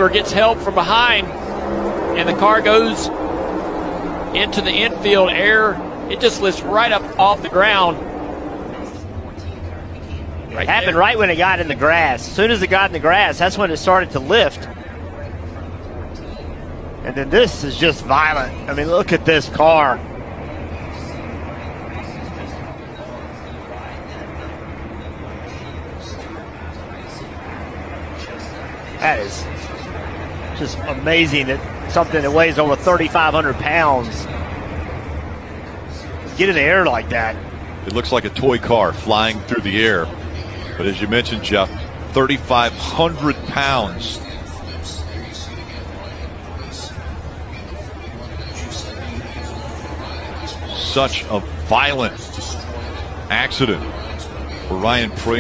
driver gets help from behind, and the car goes into the infield air. It just lifts right up off the ground. It happened right when it got in the grass. As soon as it got in the grass, that's when it started to lift. And then this is just violent. I mean, look at this car. That is just amazing that something that weighs over 3,500 pounds get in the air like that. It looks like a toy car flying through the air. But as you mentioned, Jeff, 3,500 pounds. Such a violent accident for Ryan Prater.